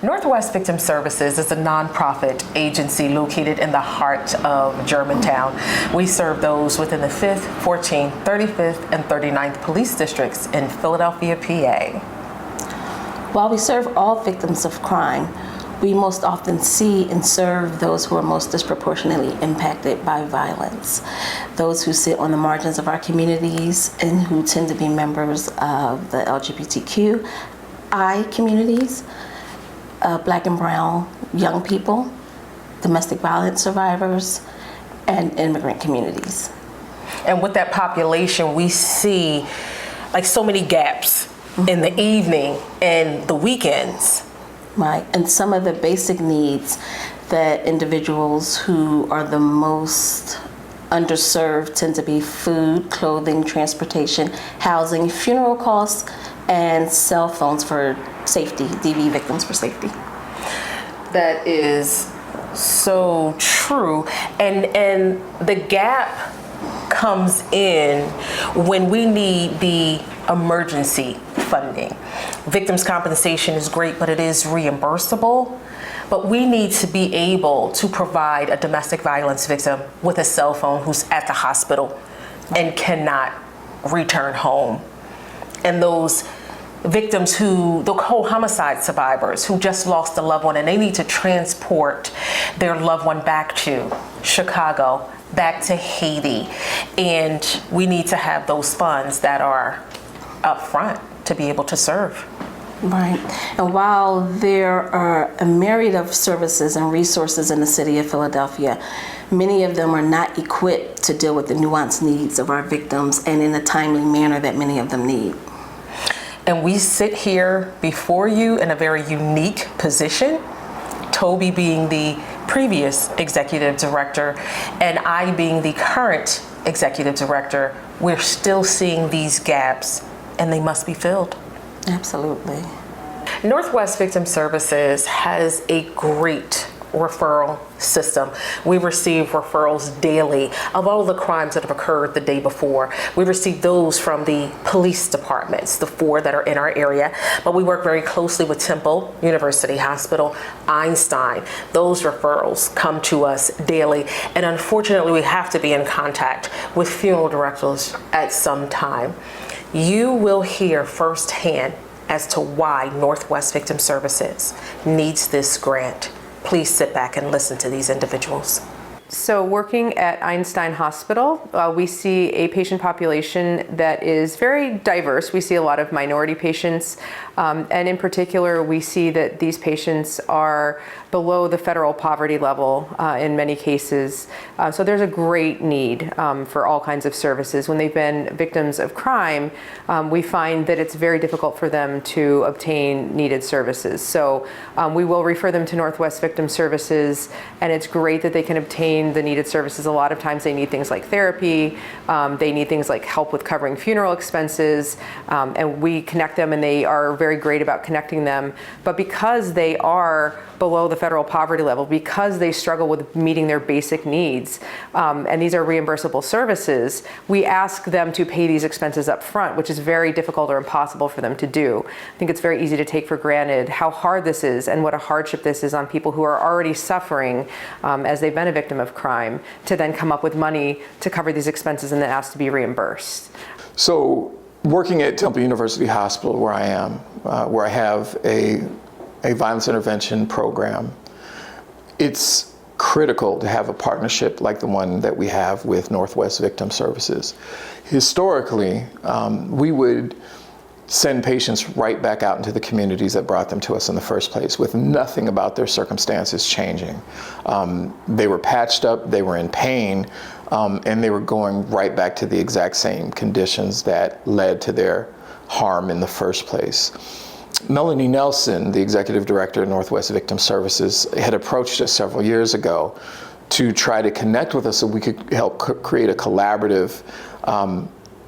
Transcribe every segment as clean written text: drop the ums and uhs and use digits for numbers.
Northwest Victim Services is a nonprofit agency located in the heart of Germantown. We serve those within the 5th, 14th, 35th, and 39th police districts in Philadelphia, PA. While we serve all victims of crime, we most often see and serve those who are most disproportionately impacted by violence, those who sit on the margins of our communities and who tend to be members of the LGBTQI communities, Black and brown young people, domestic violence survivors, and immigrant communities. And with that population, we see like so many gaps in the evening and the weekends. Right, and some of the basic needs that individuals who are the most underserved tend to be food, clothing, transportation, housing, funeral costs, and cell phones for safety, DV victims for safety. That is so true. And the gap comes in when we need the emergency funding. Victims' compensation is great, but it is reimbursable. But we need to be able to provide a domestic violence victim with a cell phone who's at the hospital and cannot return home. And those victims the whole homicide survivors who just lost a loved one and they need to transport their loved one back to Chicago, back to Haiti. And we need to have those funds that are up front to be able to serve. Right. And while there are a myriad of services and resources in the city of Philadelphia, many of them are not equipped to deal with the nuanced needs of our victims and in a timely manner that many of them need. And we sit here before you in a very unique position, Toby being the previous executive director and I being the current executive director. We're still seeing these gaps and they must be filled. Absolutely. Northwest Victim Services has a great referral system. We receive referrals daily of all the crimes that have occurred the day before. We receive those from the police departments, the 4 that are in our area, but we work very closely with Temple University Hospital, Einstein. Those referrals come to us daily, and unfortunately we have to be in contact with funeral directors at some time. You will hear firsthand as to why Northwest Victim Services needs this grant. Please sit back and listen to these individuals. So working at Einstein Hospital, we see a patient population that is very diverse. We see a lot of minority patients, and in particular, we see that these patients are below the federal poverty level in many cases. So there's a great need for all kinds of services. When they've been victims of crime, we find that it's very difficult for them to obtain needed services. So we will refer them to Northwest Victim Services, and it's great that they can obtain the needed services. A lot of times they need things like therapy, they need things like help with covering funeral expenses, and we connect them, and they are very great about connecting them. But because they are below the federal poverty level, because they struggle with meeting their basic needs, and these are reimbursable services, we ask them to pay these expenses up front, which is very difficult or impossible for them to do. I think it's very easy to take for granted how hard this is and what a hardship this is on people who are already suffering as they've been a victim of crime, to then come up with money to cover these expenses and then ask to be reimbursed. So working at Temple University Hospital, where I am, where I have a violence intervention program, it's critical to have a partnership like the one that we have with Northwest Victim Services. Historically, we would send patients right back out into the communities that brought them to us in the first place with nothing about their circumstances changing. They were patched up, they were in pain, and they were going right back to the exact same conditions that led to their harm in the first place. Melanie Nelson, the executive director of Northwest Victim Services, had approached us several years ago to try to connect with us so we could help create a collaborative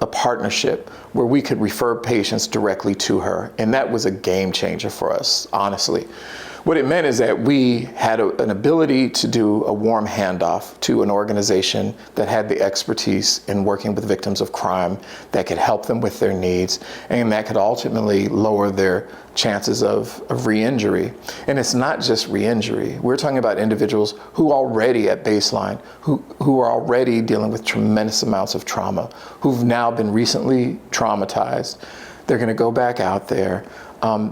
a partnership where we could refer patients directly to her. And that was a game changer for us, honestly. What it meant is that we had an ability to do a warm handoff to an organization that had the expertise in working with victims of crime, that could help them with their needs, and that could ultimately lower their chances of re-injury. And it's not just re-injury. We're talking about individuals who already at baseline, who are already dealing with tremendous amounts of trauma, who've now been recently traumatized. They're going to go back out there.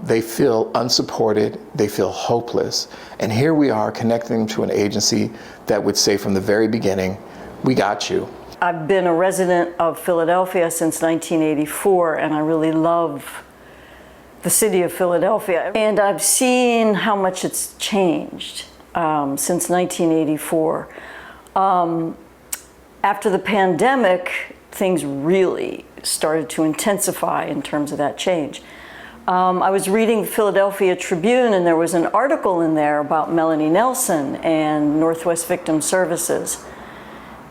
They feel unsupported, they feel hopeless. And here we are connecting them to an agency that would say from the very beginning, we got you. I've been a resident of Philadelphia since 1984, and I really love the city of Philadelphia. And I've seen how much it's changed since 1984. After the pandemic, things really started to intensify in terms of that change. I was reading the Philadelphia Tribune, and there was an article in there about Melanie Nelson and Northwest Victim Services.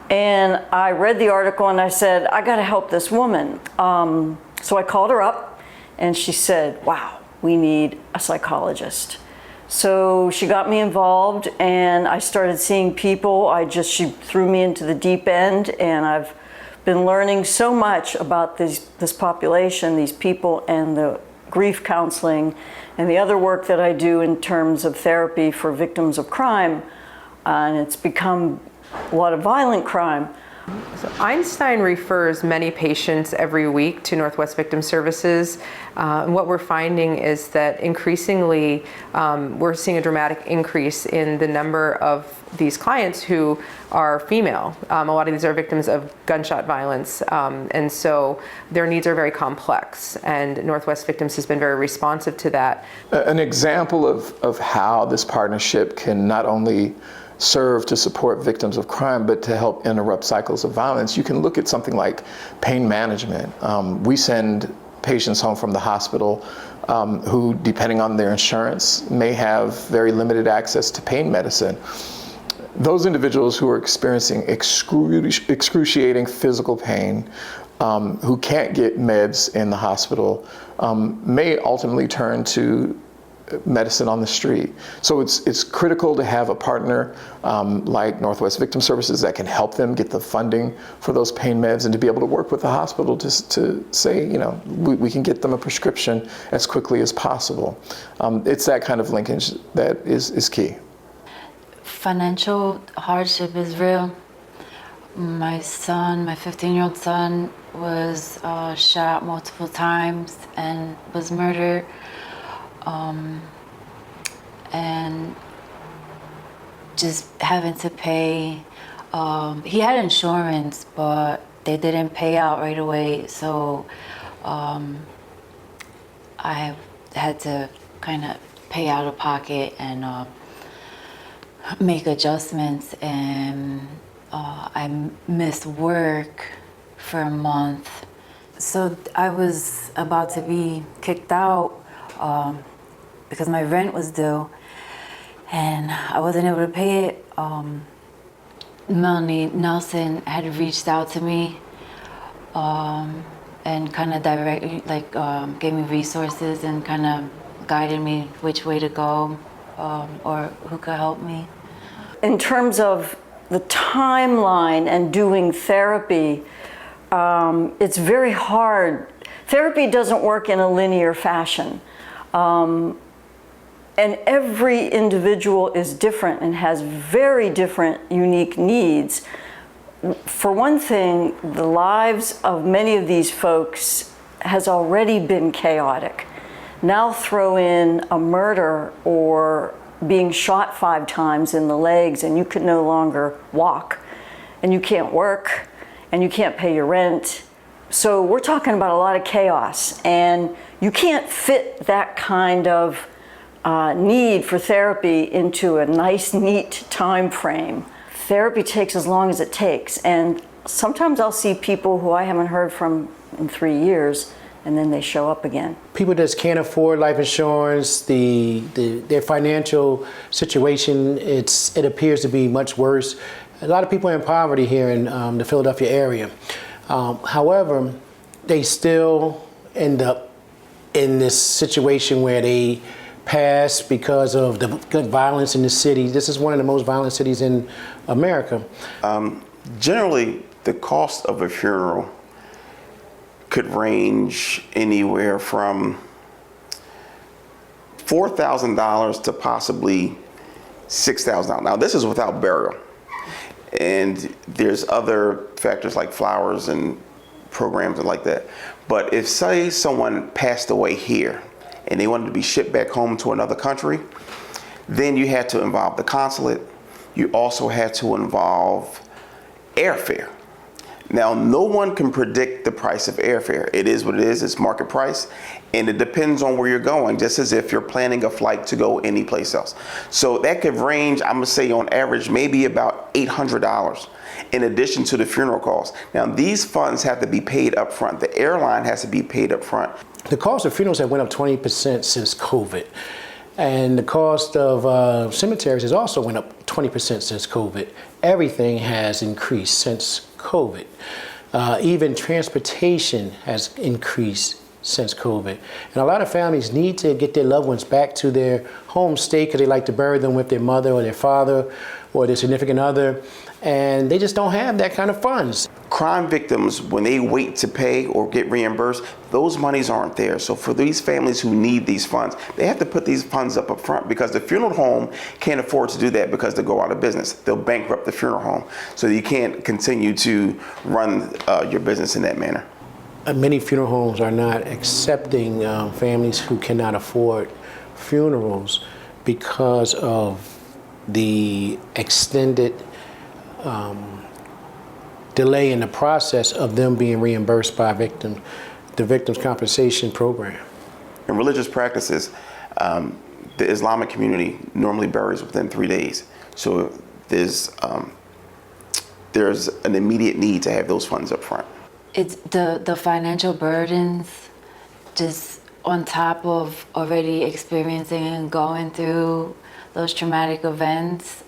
And I read the article and I said, I got to help this woman. So I called her up and she said, wow, we need a psychologist. So she got me involved and I started seeing people. She threw me into the deep end, and I've been learning so much about this population, these people, and the grief counseling and the other work that I do in terms of therapy for victims of crime. And it's become a lot of violent crime. So Einstein refers many patients every week to Northwest Victim Services. And what we're finding is that increasingly we're seeing a dramatic increase in the number of these clients who are female. A lot of these are victims of gunshot violence, and so their needs are very complex, and Northwest Victims has been very responsive to that. An example of how this partnership can not only serve to support victims of crime, but to help interrupt cycles of violence, you can look at something like pain management. We send patients home from the hospital who, depending on their insurance, may have very limited access to pain medicine. Those individuals who are experiencing excruciating physical pain, who can't get meds in the hospital, may ultimately turn to medicine on the street. So it's critical to have a partner like Northwest Victim Services that can help them get the funding for those pain meds, and to be able to work with the hospital to say, we can get them a prescription as quickly as possible. It's that kind of linkage that is key. Financial hardship is real. My 15-year-old son, was shot multiple times and was murdered. And just having to pay, he had insurance, but they didn't pay out right away, so I had to kind of pay out of pocket and make adjustments, and I missed work for a month. So I was about to be kicked out because my rent was due and I wasn't able to pay it. Melanie Nelson had reached out to me and kind of gave me resources and kind of guided me which way to go or who could help me. In terms of the timeline and doing therapy, it's very hard. Therapy doesn't work in a linear fashion. And every individual is different and has very different, unique needs. For one thing, the lives of many of these folks has already been chaotic. Now throw in a murder or being shot 5 times in the legs, and you could no longer walk, and you can't work, and you can't pay your rent. So we're talking about a lot of chaos, and you can't fit that kind of need for therapy into a nice, neat time frame. Therapy takes as long as it takes, and sometimes I'll see people who I haven't heard from in 3 years, and then they show up again. People just can't afford life insurance. Their financial situation, it appears to be much worse. A lot of people are in poverty here in the Philadelphia area. However, they still end up in this situation where they passed because of the gun violence in the city. This is one of the most violent cities in America. Generally, the cost of a funeral could range anywhere from $4,000 to possibly $6,000. Now, this is without burial. And there's other factors like flowers and programs and like that. But if, say, someone passed away here and they wanted to be shipped back home to another country, then you had to involve the consulate. You also had to involve airfare. Now, no one can predict the price of airfare. It is what it is, it's market price, and it depends on where you're going, just as if you're planning a flight to go anyplace else. So that could range, I'm gonna say on average, maybe about $800 in addition to the funeral costs. Now, these funds have to be paid up front. The airline has to be paid up front. The cost of funerals have went up 20% since COVID. And the cost of cemeteries has also went up 20% since COVID. Everything has increased since COVID. Even transportation has increased since COVID. And a lot of families need to get their loved ones back to their home state because they like to bury them with their mother or their father or their significant other. And they just don't have that kind of funds. Crime victims, when they wait to pay or get reimbursed, those monies aren't there. So for these families who need these funds, they have to put these funds up front because the funeral home can't afford to do that because they'll go out of business. They'll bankrupt the funeral home. So you can't continue to run your business in that manner. Many funeral homes are not accepting families who cannot afford funerals because of the extended delay in the process of them being reimbursed by the Victims' Compensation Program. In religious practices, the Islamic community normally buries within 3 days. So there's an immediate need to have those funds up front. It's the financial burdens just on top of already experiencing and going through those traumatic events.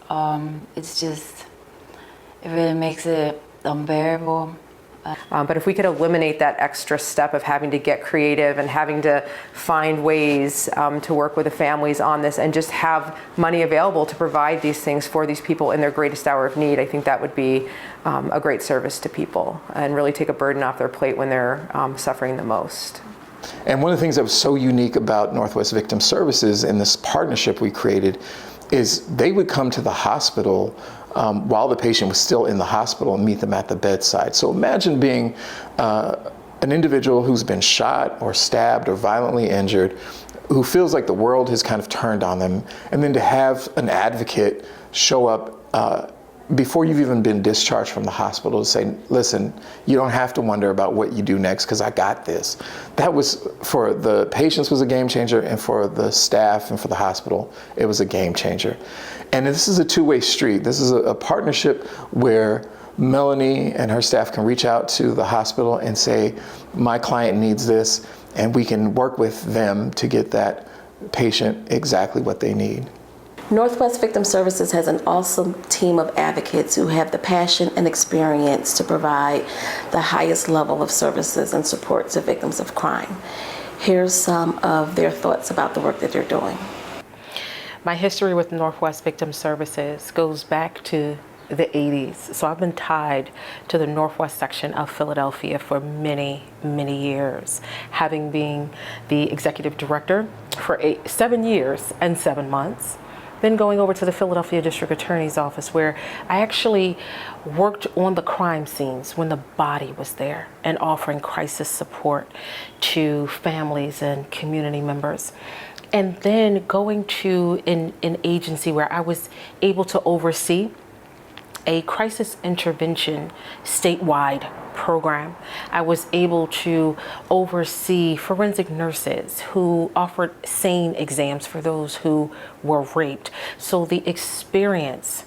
It really makes it unbearable. But if we could eliminate that extra step of having to get creative and having to find ways to work with the families on this and just have money available to provide these things for these people in their greatest hour of need, I think that would be a great service to people and really take a burden off their plate when they're suffering the most. And one of the things that was so unique about Northwest Victim Services and this partnership we created is they would come to the hospital while the patient was still in the hospital and meet them at the bedside. So imagine being an individual who's been shot or stabbed or violently injured, who feels like the world has kind of turned on them, and then to have an advocate show up before you've even been discharged from the hospital to say, listen, you don't have to wonder about what you do next because I got this. That was, for the patients, was a game changer, and for the staff and for the hospital, it was a game changer. And this is a two-way street. This is a partnership where Melanie and her staff can reach out to the hospital and say, my client needs this, and we can work with them to get that patient exactly what they need. Northwest Victim Services has an awesome team of advocates who have the passion and experience to provide the highest level of services and support to victims of crime. Here's some of their thoughts about the work that they're doing. My history with Northwest Victim Services goes back to the 80s. So I've been tied to the Northwest section of Philadelphia for many, many years, having been the executive director for 7 years and 7 months. Then going over to the Philadelphia District Attorney's Office, where I actually worked on the crime scenes when the body was there and offering crisis support to families and community members. And then going to an agency where I was able to oversee a crisis intervention statewide program. I was able to oversee forensic nurses who offered SANE exams for those who were raped. So the experience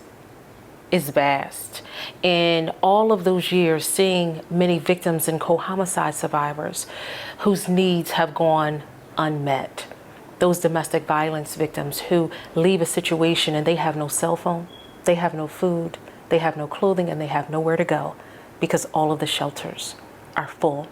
is vast. In all of those years, seeing many victims and co-homicide survivors whose needs have gone unmet. Those domestic violence victims who leave a situation and they have no cell phone, they have no food, they have no clothing, and they have nowhere to go because all of the shelters are full.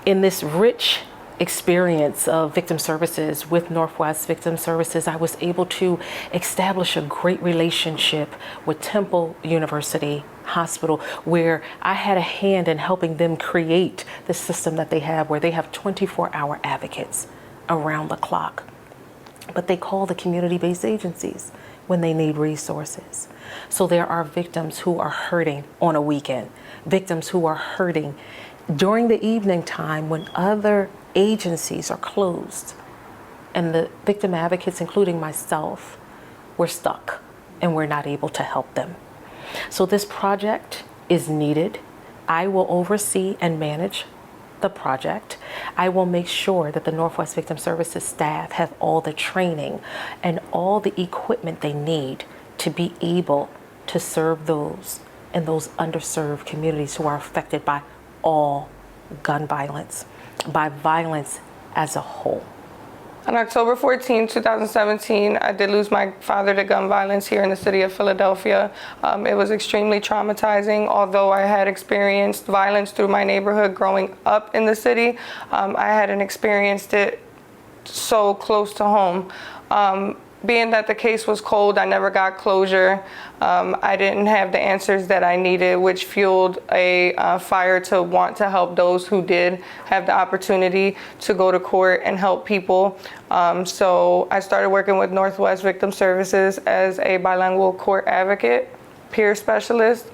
In this rich experience of victim services with Northwest Victim Services, I was able to establish a great relationship with Temple University Hospital, where I had a hand in helping them create the system that they have, where they have 24-hour advocates around the clock. But they call the community-based agencies when they need resources. So there are victims who are hurting on a weekend, victims who are hurting during the evening time when other agencies are closed. And the victim advocates, including myself, we're stuck and we're not able to help them. So this project is needed. I will oversee and manage the project. I will make sure that the Northwest Victim Services staff have all the training and all the equipment they need to be able to serve those in those underserved communities who are affected by all gun violence, by violence as a whole. On October 14, 2017, I did lose my father to gun violence here in the city of Philadelphia. It was extremely traumatizing. Although I had experienced violence through my neighborhood growing up in the city, I hadn't experienced it so close to home. Being that the case was cold, I never got closure. I didn't have the answers that I needed, which fueled a fire to want to help those who did have the opportunity to go to court and help people. So I started working with Northwest Victim Services as a bilingual court advocate, peer specialist.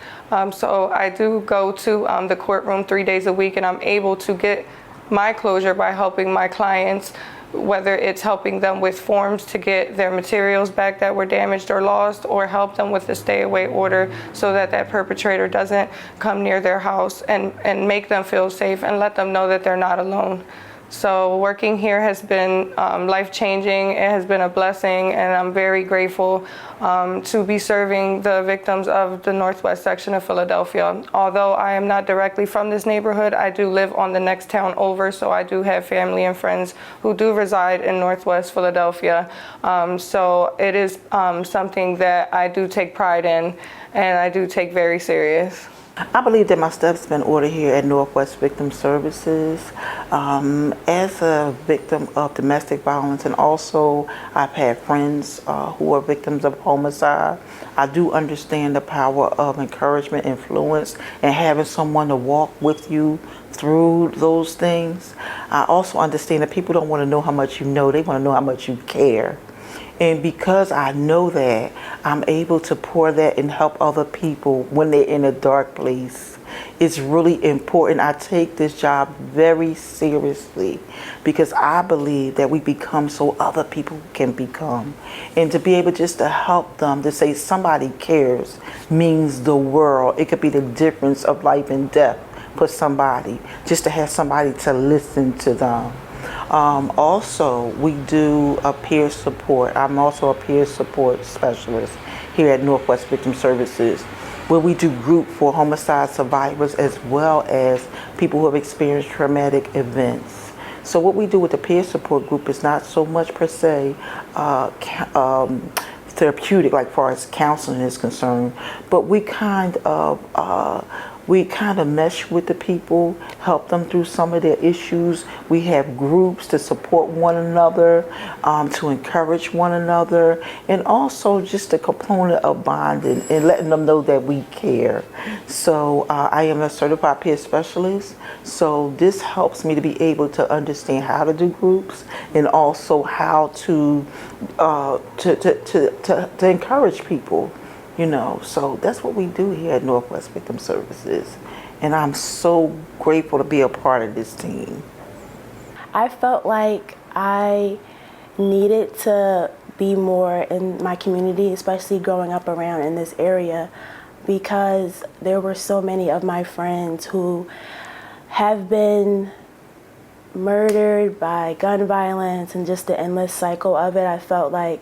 So I do go to the courtroom 3 days a week, and I'm able to get my closure by helping my clients, whether it's helping them with forms to get their materials back that were damaged or lost, or help them with a stay away order so that that perpetrator doesn't come near their house, and make them feel safe and let them know that they're not alone. So working here has been life-changing. It has been a blessing, and I'm very grateful to be serving the victims of the Northwest section of Philadelphia. Although I am not directly from this neighborhood, I do live on the next town over, so I do have family and friends who do reside in Northwest Philadelphia. So it is something that I do take pride in, and I do take very serious. I believe that my steps have been ordered here at Northwest Victim Services. As a victim of domestic violence, and also I've had friends who are victims of homicide, I do understand the power of encouragement, influence, and having someone to walk with you through those things. I also understand that people don't want to know how much you know, they want to know how much you care. And because I know that, I'm able to pour that and help other people when they're in a dark place. It's really important. I take this job very seriously because I believe that we become so other people can become. And to be able just to help them, to say somebody cares, means the world. It could be the difference of life and death for somebody, just to have somebody to listen to them. Also, we do a peer support. I'm also a peer support specialist here at Northwest Victim Services, where we do group for homicide survivors as well as people who have experienced traumatic events. So what we do with the peer support group is not so much per se therapeutic, like far as counseling is concerned, but we kind of mesh with the people, help them through some of their issues. We have groups to support one another, to encourage one another, and also just a component of bonding and letting them know that we care. So I am a certified peer specialist, so this helps me to be able to understand how to do groups and also how to encourage people. You know, so that's what we do here at Northwest Victim Services. And I'm so grateful to be a part of this team. I felt like I needed to be more in my community, especially growing up around in this area, because there were so many of my friends who have been murdered by gun violence and just the endless cycle of it. I felt like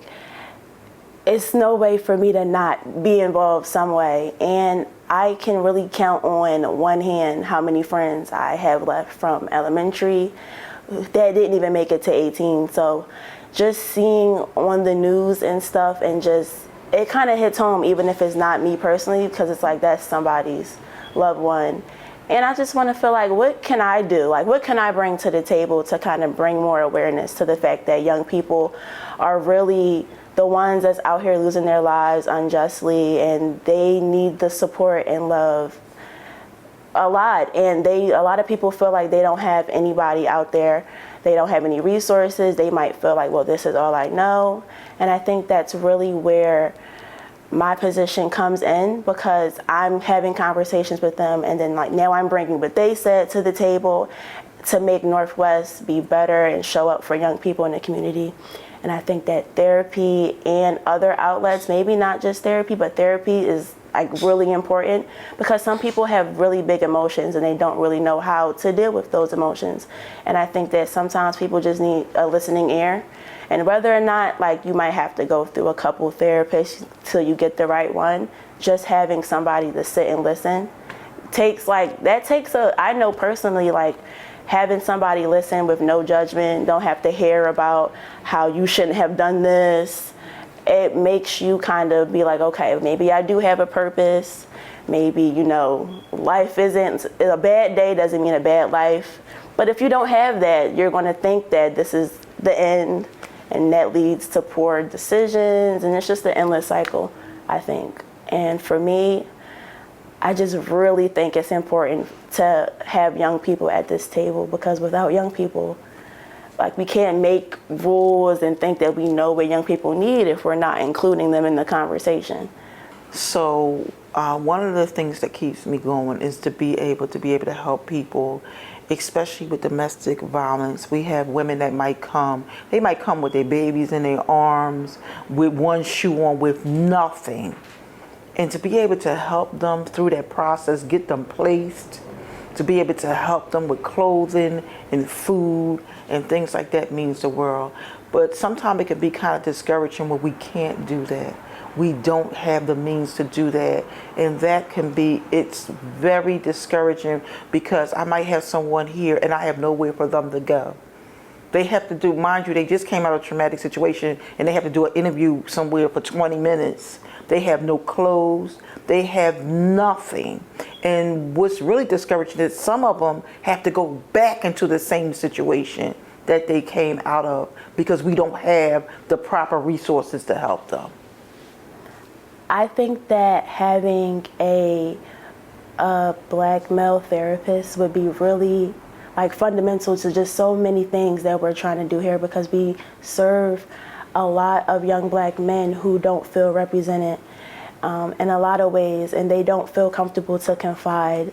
it's no way for me to not be involved some way. And I can really count on one hand how many friends I have left from elementary that didn't even make it to 18. So just seeing on the news and stuff, and just, it kind of hits home, even if it's not me personally, because it's like that's somebody's loved one. And I just want to feel like, what can I do? Like, what can I bring to the table to kind of bring more awareness to the fact that young people are really the ones that's out here losing their lives unjustly, and they need the support and love a lot. And a lot of people feel like they don't have anybody out there. They don't have any resources. They might feel like, well, this is all I know. And I think that's really where my position comes in, because I'm having conversations with them, and then like now I'm bringing what they said to the table to make Northwest be better and show up for young people in the community. And I think that therapy and other outlets, maybe not just therapy, but therapy is like really important, because some people have really big emotions and they don't really know how to deal with those emotions. And I think that sometimes people just need a listening ear. And whether or not like you might have to go through a couple therapists till you get the right one, just having somebody to sit and listen I know personally, like having somebody listen with no judgment, don't have to hear about how you shouldn't have done this. It makes you kind of be like, okay, maybe I do have a purpose. Maybe, life isn't, a bad day doesn't mean a bad life. But if you don't have that, you're going to think that this is the end. And that leads to poor decisions, and it's just an endless cycle, I think. And for me, I just really think it's important to have young people at this table, because without young people, like we can't make rules and think that we know what young people need if we're not including them in the conversation. So one of the things that keeps me going is to be able to help people, especially with domestic violence. We have women that might come with their babies in their arms, with one shoe on, with nothing. And to be able to help them through that process, get them placed, to be able to help them with clothing and food and things like that means the world. But sometimes it can be kind of discouraging when we can't do that. We don't have the means to do that. And it's very discouraging, because I might have someone here and I have nowhere for them to go. They have to do, mind you, they just came out of a traumatic situation and they have to do an interview somewhere for 20 minutes. They have no clothes. They have nothing. And what's really discouraging is some of them have to go back into the same situation that they came out of, because we don't have the proper resources to help them. I think that having a black male therapist would be really like fundamental to just so many things that we're trying to do here, because we serve a lot of young black men who don't feel represented in a lot of ways, and they don't feel comfortable to confide,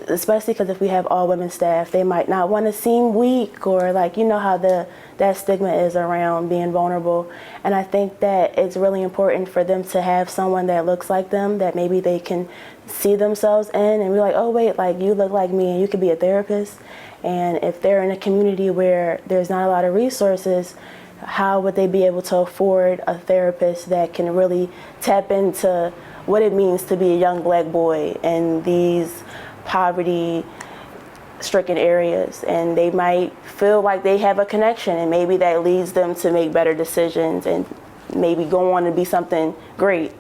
especially because if we have all women staff, they might not want to seem weak, or like, how that stigma is around being vulnerable. And I think that it's really important for them to have someone that looks like them, that maybe they can see themselves in and be like, oh wait, like you look like me and you could be a therapist. And if they're in a community where there's not a lot of resources, how would they be able to afford a therapist that can really tap into what it means to be a young black boy in these poverty-stricken areas? And they might feel like they have a connection, and maybe that leads them to make better decisions and maybe go on to be something great.